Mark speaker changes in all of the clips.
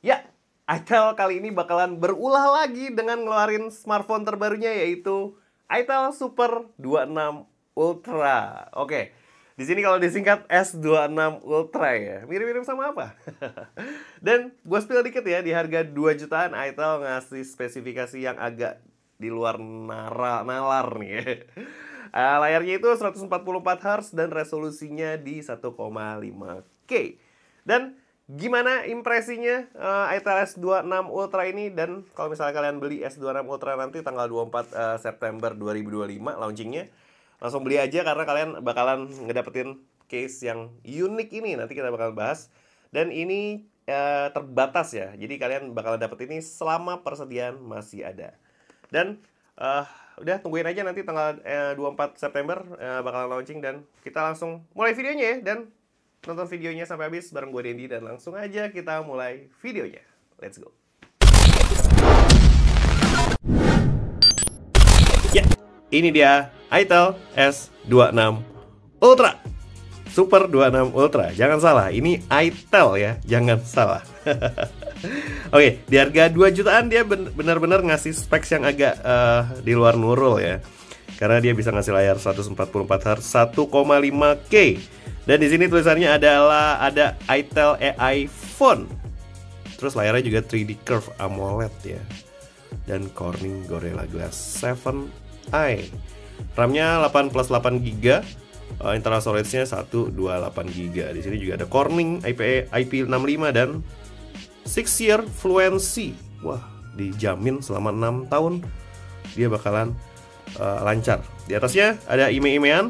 Speaker 1: Ya, itel kali ini bakalan berulah lagi dengan ngeluarin smartphone terbarunya yaitu itel Super 26 Ultra. Oke, di sini kalau disingkat S26 Ultra ya, mirip-mirip sama apa? Dan gue spill dikit ya, di harga 2 jutaan itel ngasih spesifikasi yang agak di luar nalar nih ya. Layarnya itu 144 Hz dan resolusinya di 1,5K. Dan gimana impresinya itel S26 Ultra ini? Dan kalau misalnya kalian beli S26 Ultra nanti tanggal 24 September 2025 launchingnya, langsung beli aja karena kalian bakalan ngedapetin case yang unik ini. Nanti kita bakal bahas. Dan ini terbatas ya, jadi kalian bakalan dapet ini selama persediaan masih ada. Dan udah tungguin aja nanti tanggal 24 September bakalan launching. Dan kita langsung mulai videonya ya. Dan nonton videonya sampai habis bareng gue Dendi. Dan langsung aja kita mulai videonya. Let's go. Ya, ini dia itel S26 Ultra Super 26 Ultra. Jangan salah, ini itel ya, jangan salah. Oke, di harga 2 jutaan dia benar-benar ngasih specs yang agak di luar nurul ya. Karena dia bisa ngasih layar 144 Hz 1,5K. Dan di sini tulisannya adalah ada itel AI Phone. Terus layarnya juga 3D Curve AMOLED ya. Dan Corning Gorilla Glass 7i. RAM-nya 8+8GB. Internal storage-nya 128GB. Di sini juga ada Corning IP65 dan 6-year fluency. Wah, dijamin selama 6 tahun dia bakalan lancar. Di atasnya ada IMEI-an.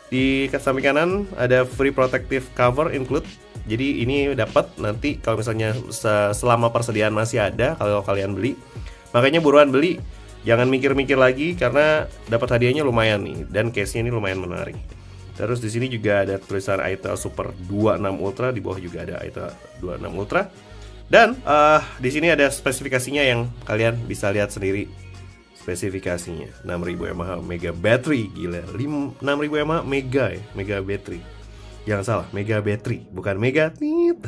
Speaker 1: Di samping kanan ada free protective cover include. Jadi ini dapat nanti kalau misalnya selama persediaan masih ada kalau kalian beli. Makanya buruan beli. Jangan mikir-mikir lagi karena dapat hadiahnya lumayan nih dan case-nya ini lumayan menarik. Terus di sini juga ada tulisan itel Super 26 Ultra, di bawah juga ada itel 26 Ultra. Dan di sini ada spesifikasinya yang kalian bisa lihat sendiri. Spesifikasinya 6000 mAh mega battery, gila. 6000 mAh mega ya, mega battery. Jangan salah, mega battery, bukan mega tit.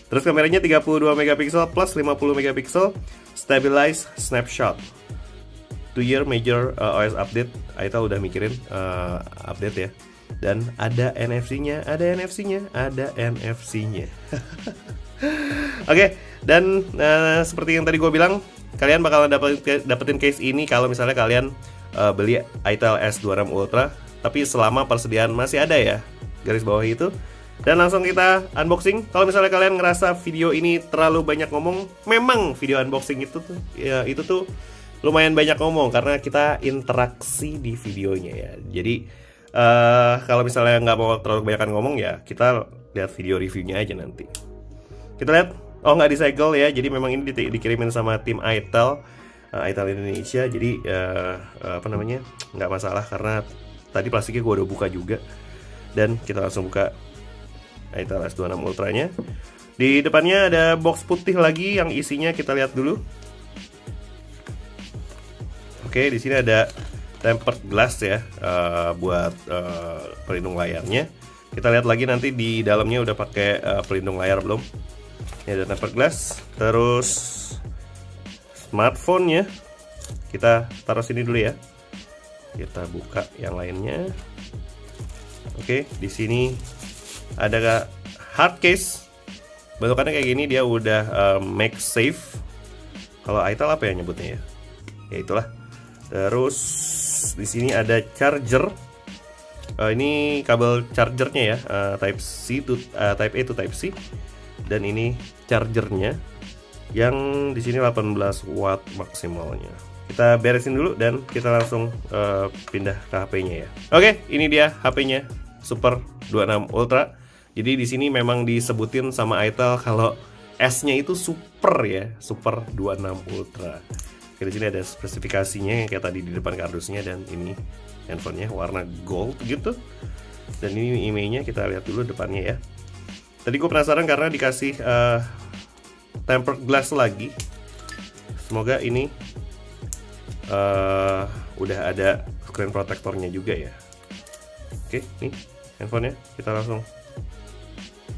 Speaker 1: Terus kameranya 32 megapiksel plus 50 megapiksel, stabilize snapshot. 2-year major OS update, itel udah mikirin update ya. Dan ada NFC-nya, ada NFC-nya, ada NFC-nya. Oke, dan seperti yang tadi gue bilang, kalian bakalan dapetin case ini kalau misalnya kalian beli itel S26 Ultra, tapi selama persediaan masih ada ya, garis bawah itu. Dan langsung kita unboxing. Kalau misalnya kalian ngerasa video ini terlalu banyak ngomong, memang video unboxing itu tuh ya, itu tuh lumayan banyak ngomong karena kita interaksi di videonya ya. Jadi kalau misalnya nggak mau terlalu kebanyakan ngomong ya, kita lihat video reviewnya aja nanti. Kita lihat, oh nggak disegel ya. Jadi memang ini dikirimin sama tim itel, itel Indonesia. Jadi apa namanya, nggak masalah karena tadi plastiknya gue udah buka juga. Dan kita langsung buka itel S26 Ultra-nya. Di depannya ada box putih lagi yang isinya kita lihat dulu. Oke, di sini ada tempered glass ya, buat pelindung layarnya. Kita lihat lagi nanti di dalamnya udah pakai pelindung layar belum. Ini ada tempered glass. Terus smartphone-nya kita taruh sini dulu ya. Kita buka yang lainnya. Oke, di sini ada hard case. Bentukannya kayak gini, dia udah MagSafe. Kalau itel apa ya nyebutnya ya? Ya itulah. Terus di sini ada charger. Ini kabel chargernya ya, Type C to Type A to Type C. Dan ini chargernya yang di sini 18 watt maksimalnya. Kita beresin dulu dan kita langsung pindah ke HP-nya ya. Oke, ini dia HP-nya Super 26 Ultra. Jadi di sini memang disebutin sama itel kalau S-nya itu super ya, Super 26 Ultra. Di sini ada spesifikasinya yang kayak tadi di depan kardusnya, dan ini handphonenya warna gold gitu. Dan ini IMEI-nya kita lihat dulu depannya ya. Tadi gue penasaran karena dikasih tempered glass lagi. Semoga ini udah ada screen protectornya juga ya. Oke, nih handphonenya kita langsung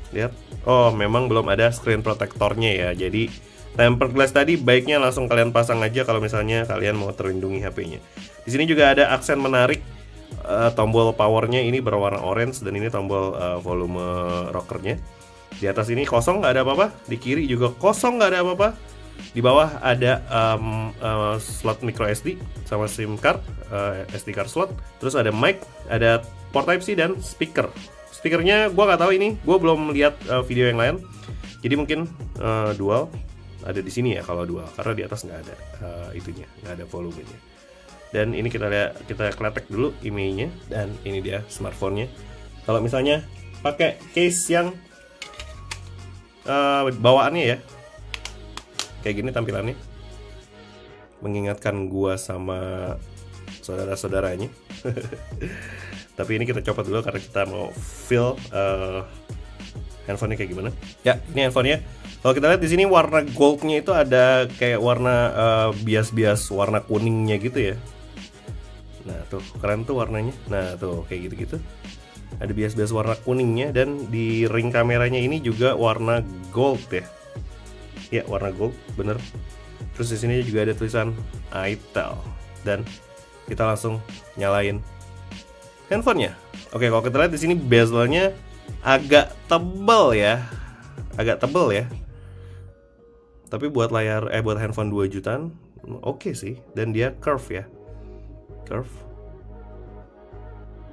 Speaker 1: Lihat, oh memang belum ada screen protectornya ya. Jadi tempered glass tadi baiknya langsung kalian pasang aja kalau misalnya kalian mau terlindungi HP-nya. Di sini juga ada aksen menarik, tombol powernya ini berwarna orange dan ini tombol volume rockernya. Di atas ini kosong, nggak ada apa-apa. Di kiri juga kosong, nggak ada apa-apa. Di bawah ada slot micro SD sama SIM card, SD card slot. Terus ada mic, ada port Type-C dan speaker. Speakernya gue nggak tahu ini, gue belum lihat video yang lain. Jadi mungkin dual ada di sini ya kalau dual, karena di atas nggak ada itunya, nggak ada volumenya. Dan ini kita lihat, kita kletek dulu IMEI-nya dan ini dia smartphone-nya. Kalau misalnya pakai case yang bawaannya ya, kayak gini tampilannya, mengingatkan gua sama saudara-saudaranya. Tapi ini kita copot dulu karena kita mau feel handphonenya kayak gimana. Ya, ini handphonenya. Kalau kita lihat di sini warna goldnya itu ada kayak warna bias-bias warna kuningnya gitu ya. Nah tuh keren tuh warnanya. Nah tuh kayak gitu-gitu. Ada bias-bias warna kuningnya dan di ring kameranya ini juga warna gold ya. Ya warna gold, bener. Terus di sini juga ada tulisan itel dan kita langsung nyalain handphonenya. Oke, kalau kita lihat di sini bezelnya agak tebal ya, Tapi buat layar, buat handphone 2 jutaan, oke sih. Dan dia curve ya,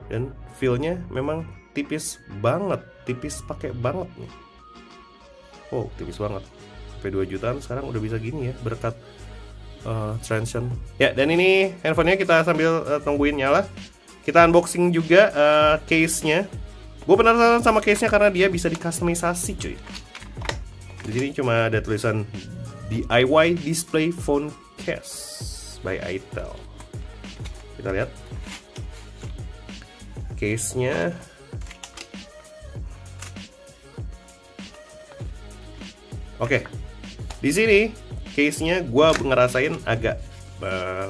Speaker 1: Dan feel-nya memang tipis banget, tipis pakai banget nih. Oh, tipis banget. Sampai 2 jutaan sekarang udah bisa gini ya, berkat transition. Ya, dan ini handphonenya kita sambil tungguin nyala. Kita unboxing juga case-nya. Gue penasaran sama case-nya karena dia bisa dikustomisasi cuy. Di sini cuma ada tulisan DIY Display Phone Case by itel. Kita lihat case-nya. Oke, di sini case-nya gue ngerasain agak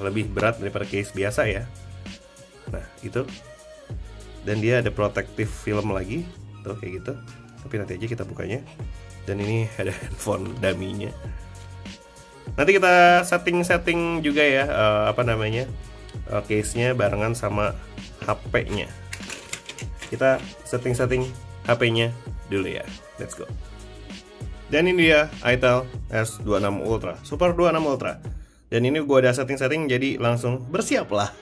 Speaker 1: lebih berat daripada case biasa ya. Nah itu. Dan dia ada protective film lagi, tuh kayak gitu. Tapi nanti aja kita bukanya. Dan ini ada handphone dummy-nya. Nanti kita setting juga ya, case-nya barengan sama HP-nya. Kita setting HP-nya dulu ya. Let's go. Dan ini dia itel S26 Ultra, Super 26 Ultra. Dan ini gue udah setting jadi langsung bersiap lah.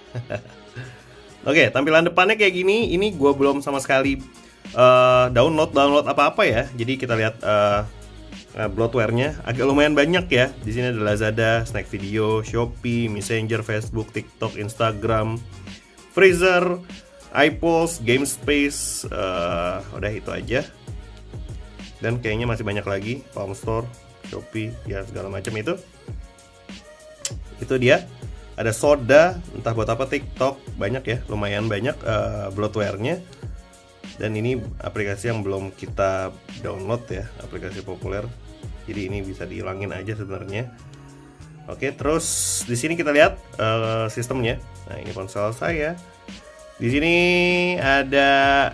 Speaker 1: Oke, tampilan depannya kayak gini. Ini gue belum sama sekali download apa-apa ya. Jadi kita lihat bloatware-nya agak lumayan banyak ya. Di sini ada Lazada, Snack Video, Shopee, Messenger, Facebook, TikTok, Instagram, Freezer, iPulse, GameSpace, udah itu aja. Dan kayaknya masih banyak lagi, Palm Store, Shopee, ya segala macam itu. Itu dia. Ada Soda, entah buat apa, TikTok, banyak ya, lumayan banyak bloatware-nya. Dan ini aplikasi yang belum kita download ya, aplikasi populer. Jadi ini bisa dihilangin aja sebenarnya. Oke, terus di sini kita lihat sistemnya. Nah, ini ponsel saya. Di sini ada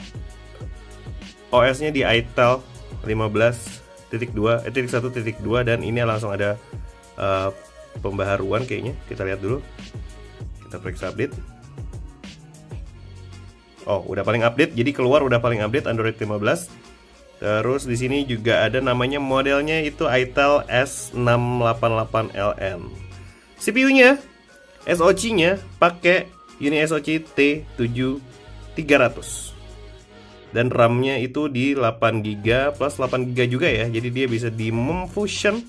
Speaker 1: OS-nya di itel 15.2, 1.2 dan ini langsung ada pembaharuan kayaknya. Kita lihat dulu. Kita periksa update. Oh, udah paling update. Jadi keluar udah paling update Android 15. Terus di sini juga ada namanya, modelnya itu itel S688LN. CPU-nya, SoC-nya pakai UniSoC T7300. Dan RAM-nya itu di 8GB plus 8GB juga ya. Jadi dia bisa di memfusion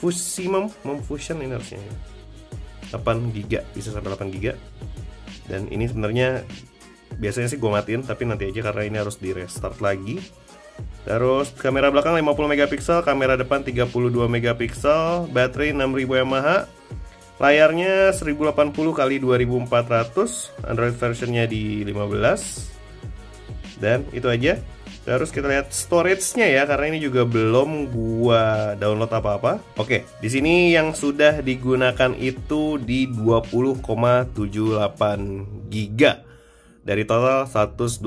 Speaker 1: ini harusnya 8GB, bisa sampai 8GB. Dan ini sebenarnya biasanya sih gue matiin, tapi nanti aja karena ini harus di restart lagi. Terus kamera belakang 50 megapiksel, kamera depan 32 megapiksel, baterai 6000 mAh, layarnya 1080 x 2400, Android versionnya di 15. Dan itu aja. Terus kita lihat storage-nya ya, karena ini juga belum gua download apa-apa. Oke, di sini yang sudah digunakan itu di 20,78 GB dari total 128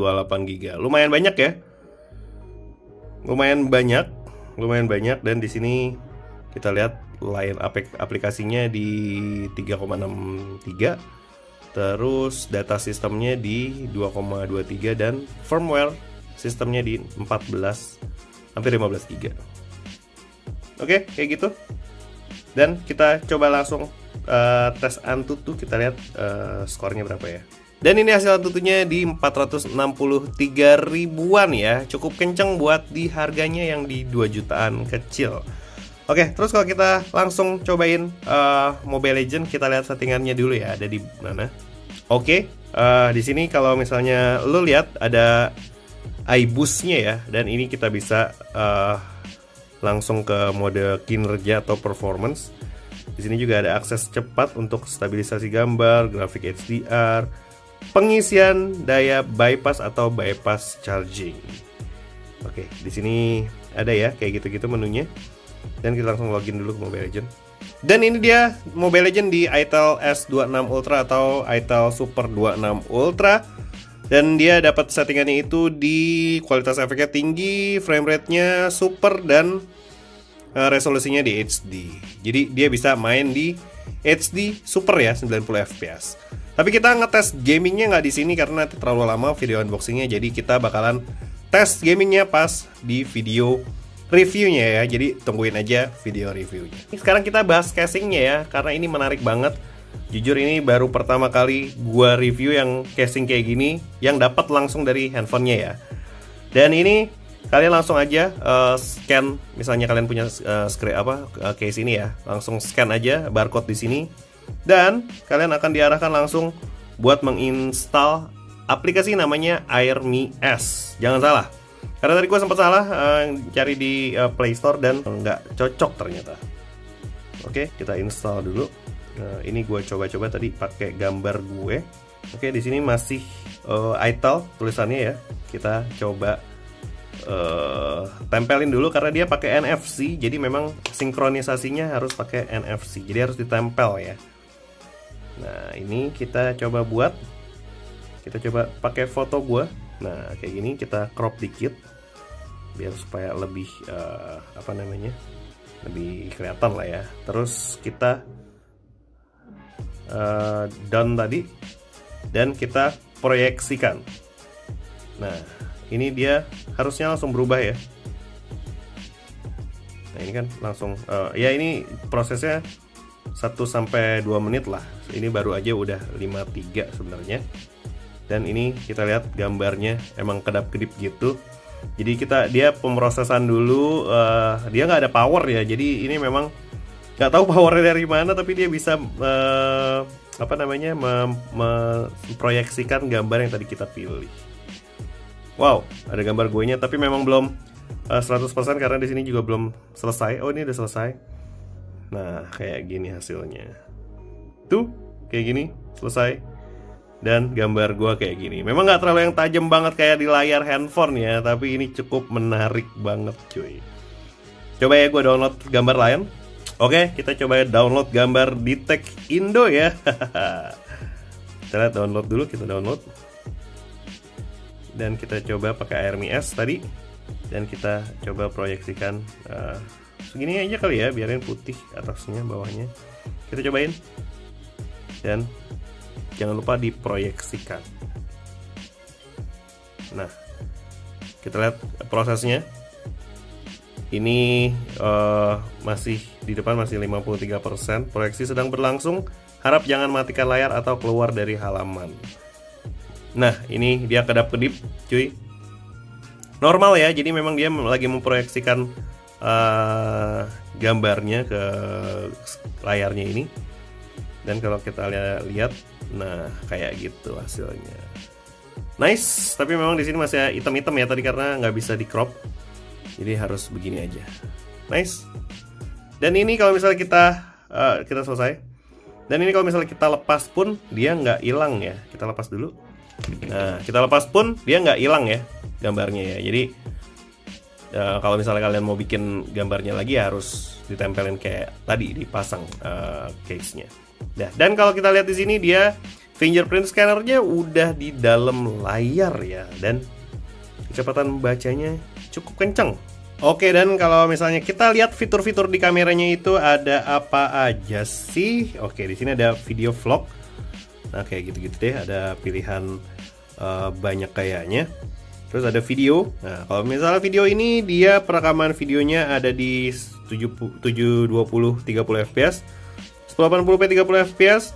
Speaker 1: GB. Lumayan banyak ya. lumayan banyak, dan di sini kita lihat line aplikasinya di 3,63, terus data sistemnya di 2,23 dan firmware sistemnya di 14, hampir 15 GB. Oke, kayak gitu. Dan kita coba langsung tes Antutu, kita lihat skornya berapa ya. Dan ini hasil Antutunya di 463 ribuan ya. Cukup kenceng buat di harganya yang di 2 jutaan kecil. Oke, terus kalau kita langsung cobain Mobile Legends, kita lihat settingannya dulu ya, ada di mana. Oke, di sini kalau misalnya lo lihat ada iBoost-nya ya, dan ini kita bisa langsung ke mode kinerja atau performance. Di sini juga ada akses cepat untuk stabilisasi gambar, grafik HDR, pengisian daya bypass atau bypass charging. Oke, di sini ada ya kayak gitu-gitu menunya. Dan kita langsung login dulu ke Mobile Legends. Dan ini dia Mobile Legends di itel S26 Ultra atau itel Super 26 Ultra. Dan dia dapat settingannya itu di kualitas efeknya tinggi, frame rate-nya super, dan resolusinya di HD. Jadi dia bisa main di HD super ya, 90 fps. Tapi kita ngetes gamingnya nggak di sini karena terlalu lama video unboxingnya. Jadi kita bakalan tes gamingnya pas di video reviewnya ya. Jadi tungguin aja video reviewnya. Sekarang kita bahas casingnya ya, karena ini menarik banget. Jujur ini baru pertama kali gua review yang casing kayak gini, yang dapat langsung dari handphonenya ya. Dan ini kalian langsung aja scan, misalnya kalian punya case ini ya, langsung scan aja barcode di sini, dan kalian akan diarahkan langsung buat menginstal aplikasi namanya AirMe S. Jangan salah, karena tadi gua sempat salah cari di Play Store dan nggak cocok ternyata. Oke, kita install dulu. Nah, ini gue coba-coba tadi pakai gambar gue. Oke, di sini masih itel tulisannya ya. Kita coba tempelin dulu karena dia pakai NFC. Jadi memang sinkronisasinya harus pakai NFC. Jadi harus ditempel ya. Nah, ini kita coba buat. Kita coba pakai foto gue. Nah, kayak gini kita crop dikit biar supaya lebih lebih kelihatan lah ya. Terus kita down tadi dan kita proyeksikan. Nah, ini dia harusnya langsung berubah ya. Nah, ini kan langsung ya, ini prosesnya 1-2 menit lah. Ini baru aja udah 53 sebenarnya. Dan ini kita lihat gambarnya emang kedap-kedip gitu. Jadi dia pemrosesan dulu, dia nggak ada power ya. Jadi ini memang nggak tahu powernya dari mana, tapi dia bisa memproyeksikan gambar yang tadi kita pilih. Wow, ada gambar gue nya, tapi memang belum 100% karena di sini juga belum selesai. Oh, ini udah selesai. Nah, kayak gini hasilnya. Tuh, kayak gini, selesai. Dan gambar gue kayak gini. Memang nggak terlalu yang tajam banget kayak di layar handphone ya, tapi ini cukup menarik banget cuy. Coba ya gue download gambar lain. Oke, kita coba download gambar di Tech Indo ya. Kita lihat download dulu, kita download. Dan kita coba pakai AirMe S tadi. Dan kita coba proyeksikan segini aja kali ya, biarin putih atasnya, bawahnya. Kita cobain. Dan jangan lupa diproyeksikan. Nah, kita lihat prosesnya. Ini masih di depan, masih 53%. Proyeksi sedang berlangsung. Harap jangan matikan layar atau keluar dari halaman. Nah, ini dia kedap-kedip cuy. Normal ya, jadi memang dia lagi memproyeksikan gambarnya ke layarnya ini. Dan kalau kita lihat, nah kayak gitu hasilnya. Nice, tapi memang di sini masih hitam-hitam ya tadi karena nggak bisa di crop. Jadi harus begini aja. Nice. Dan ini kalau misalnya kita selesai. Dan ini kalau misalnya kita lepas pun dia nggak hilang ya. Kita lepas dulu. Nah, kita lepas pun dia nggak hilang ya gambarnya ya. Jadi kalau misalnya kalian mau bikin gambarnya lagi ya harus ditempelin kayak tadi, dipasang case-nya. Nah, dan kalau kita lihat di sini dia fingerprint scannernya udah di dalam layar ya, dan kecepatan bacanya cukup kencang. Oke, dan kalau misalnya kita lihat fitur-fitur di kameranya itu ada apa aja sih? Oke, di sini ada video vlog. Nah, kayak gitu-gitu deh, ada pilihan banyak kayaknya. Terus ada video. Nah, kalau misalnya video ini dia perekaman videonya ada di 720 30 fps, 1080p 30 fps,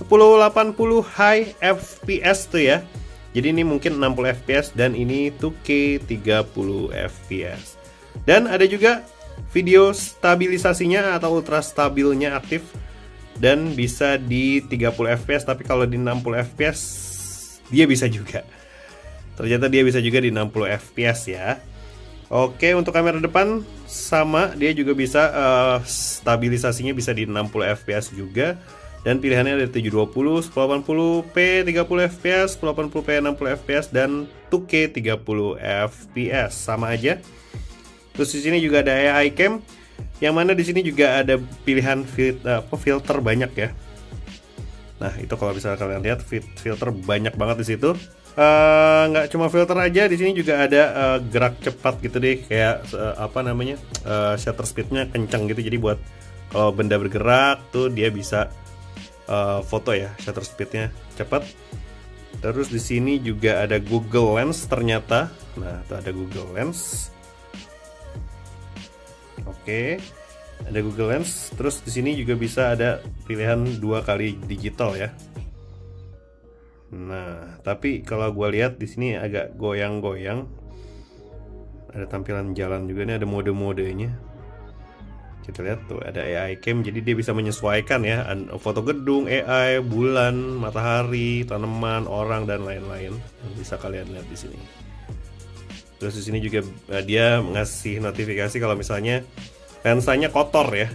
Speaker 1: 1080 high fps tuh ya. Jadi ini mungkin 60 fps dan ini 2K 30 fps. Dan ada juga video stabilisasinya atau ultra stabilnya aktif dan bisa di 30 fps, tapi kalau di 60 fps dia bisa juga. Ternyata dia bisa juga di 60 fps ya. Oke, untuk kamera depan sama, dia juga bisa stabilisasinya bisa di 60 fps juga. Dan pilihannya ada 720, 1080p 30 fps, 1080p 60 fps dan 2K 30 fps sama aja. Terus di sini juga ada AI cam, yang mana di sini juga ada pilihan filter banyak ya. Nah, itu kalau bisa kalian lihat filter banyak banget di situ. Nggak cuma filter aja, di sini juga ada gerak cepat gitu deh, kayak shutter speednya kencang gitu. Jadi buat kalau benda bergerak tuh dia bisa foto ya, shutter speednya cepat. Terus di sini juga ada Google Lens ternyata. Nah, tuh ada Google Lens. Oke, ada Google Lens. Terus di sini juga bisa ada pilihan 2 kali digital ya. Nah, tapi kalau gue lihat di sini agak goyang-goyang. Ada tampilan jalan juga, ini ada mode-modenya. Kita lihat tuh ada AI cam, jadi dia bisa menyesuaikan ya foto gedung, AI, bulan, matahari, tanaman, orang dan lain-lain. Bisa kalian lihat di sini. Terus di sini juga dia ngasih notifikasi kalau misalnya lensanya kotor ya.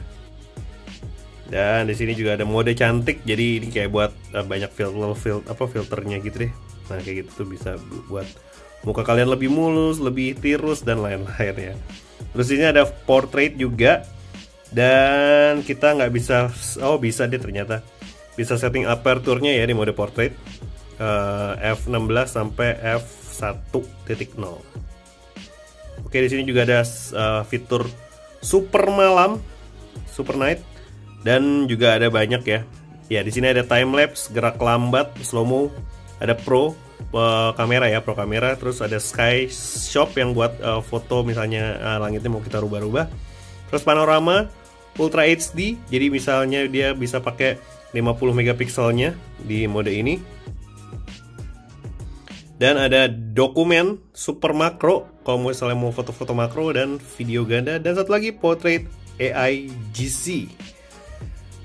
Speaker 1: Dan di sini juga ada mode cantik, jadi ini kayak buat banyak filternya gitu deh. Nah, kayak gitu tuh bisa buat muka kalian lebih mulus, lebih tirus dan lain-lain ya. Terus ini ada portrait juga. Dan kita nggak bisa, bisa deh ternyata. Bisa setting aperture-nya ya di mode portrait. F16 sampai f1.0. Oke, di sini juga ada fitur super malam, super night, dan juga ada banyak ya. Ya, di sini ada time lapse, gerak lambat, slow mo, ada pro kamera ya, pro kamera, terus ada sky shot yang buat foto misalnya langitnya mau kita rubah-rubah. Terus panorama Ultra HD, jadi misalnya dia bisa pakai 50 megapikselnya di mode ini. Dan ada dokumen super makro kalau misalnya mau foto-foto makro dan video ganda, dan satu lagi portrait AI GC.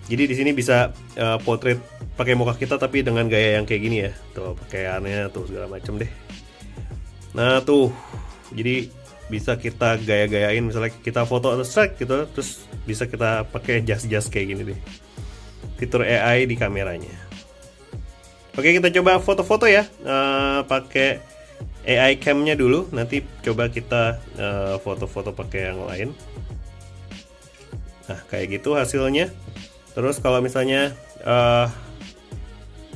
Speaker 1: Jadi di sini bisa portrait pakai muka kita tapi dengan gaya yang kayak gini ya. Tuh pakaiannya tuh segala macem deh. Nah tuh, jadi bisa kita gaya-gayain, misalnya kita foto atau strike gitu, terus bisa kita pakai jas-jas kayak gini deh. Fitur AI di kameranya. Oke, kita coba foto-foto ya, pakai AI cam-nya dulu. Nanti coba kita foto-foto pakai yang lain. Nah, kayak gitu hasilnya. Terus kalau misalnya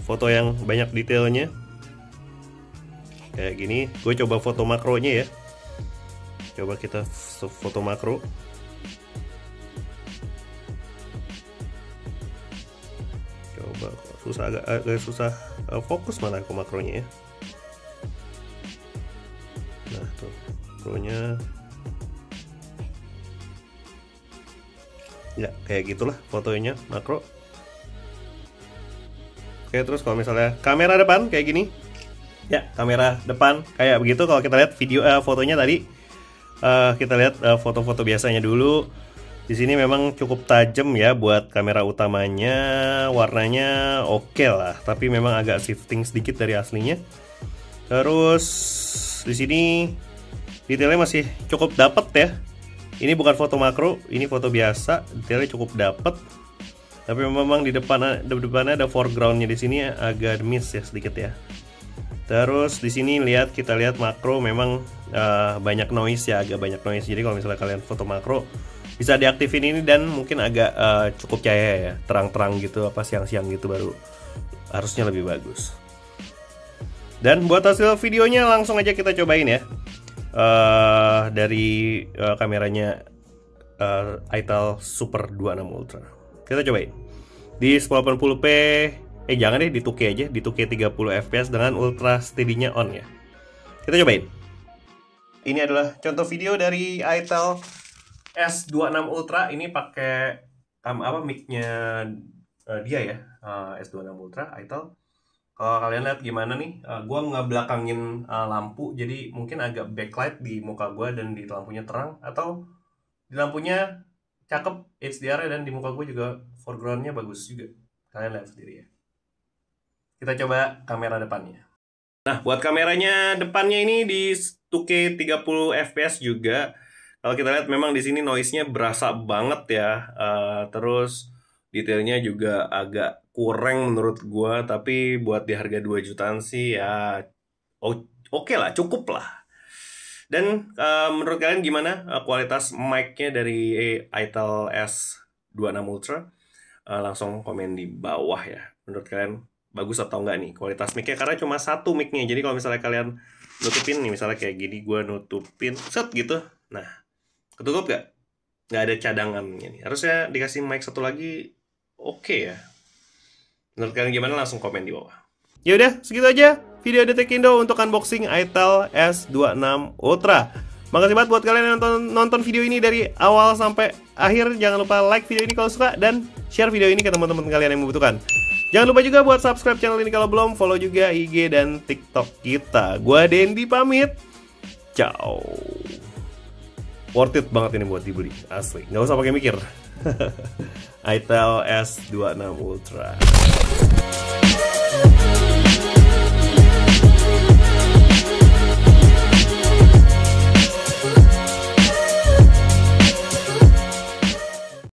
Speaker 1: foto yang banyak detailnya, kayak gini. Gue coba foto makronya ya. Coba kita foto makro. Coba agak susah fokus mana ke makronya ya. Nah tuh makronya ya kayak gitulah fotonya makro. Oke, terus kalau misalnya kamera depan kayak gini ya, kamera depan kayak begitu. Kalau kita lihat video fotonya tadi, kita lihat foto-foto biasanya dulu. Di sini memang cukup tajam ya buat kamera utamanya, warnanya oke lah, tapi memang agak shifting sedikit dari aslinya. Terus di sini detailnya masih cukup dapet ya. Ini bukan foto makro, ini foto biasa, detailnya cukup dapet. Tapi memang di depannya ada foregroundnya, di sini agak miss ya sedikit ya. Terus di sini kita lihat makro memang banyak noise ya, agak banyak noise. Jadi kalau misalnya kalian foto makro bisa diaktifin ini dan mungkin agak cukup cahaya ya, terang-terang gitu, apa siang-siang gitu baru harusnya lebih bagus. Dan buat hasil videonya langsung aja kita cobain ya. dari kameranya itel Super 26 Ultra. Kita cobain di 1080p. Jangan deh, di 2K aja, di 2K 30 fps dengan ultra steady-nya on ya. Kita cobain. Ini adalah contoh video dari itel S26 Ultra. Ini pakai mic-nya dia ya, S26 Ultra itel. Kalau kalian lihat gimana nih, gua ngebelakangin lampu, jadi mungkin agak backlight di muka gua dan di lampunya terang, atau di lampunya cakep HDR dan di muka gua juga foreground-nya bagus juga. Kalian lihat sendiri ya. Kita coba kamera depannya. Nah, buat kameranya depannya ini di 2K 30 fps juga. Kalau kita lihat memang di sini noise-nya berasa banget ya. Terus detailnya juga agak kurang menurut gua, tapi buat di harga 2 jutaan sih ya oke lah, cukup lah. Dan menurut kalian gimana kualitas mic-nya dari itel S26 Ultra? Langsung komen di bawah ya. Menurut kalian bagus atau enggak nih kualitas mic-nya, karena cuma satu mic-nya. Jadi kalau misalnya kalian nutupin nih, misalnya kayak gini, gua nutupin set gitu. Nah, ketutup gak? Nggak ada cadangannya nih. Harusnya dikasih mic satu lagi. Oke ya. Menurut kalian gimana? Langsung komen di bawah. Ya udah, segitu aja video Detik Indo untuk unboxing itel S26 Ultra. Makasih banget buat kalian yang nonton video ini dari awal sampai akhir. Jangan lupa like video ini kalau suka dan share video ini ke teman-teman kalian yang membutuhkan. Jangan lupa juga buat subscribe channel ini kalau belum. Follow juga IG dan TikTok kita. Gua Dendi pamit. Ciao. Worth it banget ini buat dibeli, asli. Nggak usah pakai mikir. itel S26 Ultra.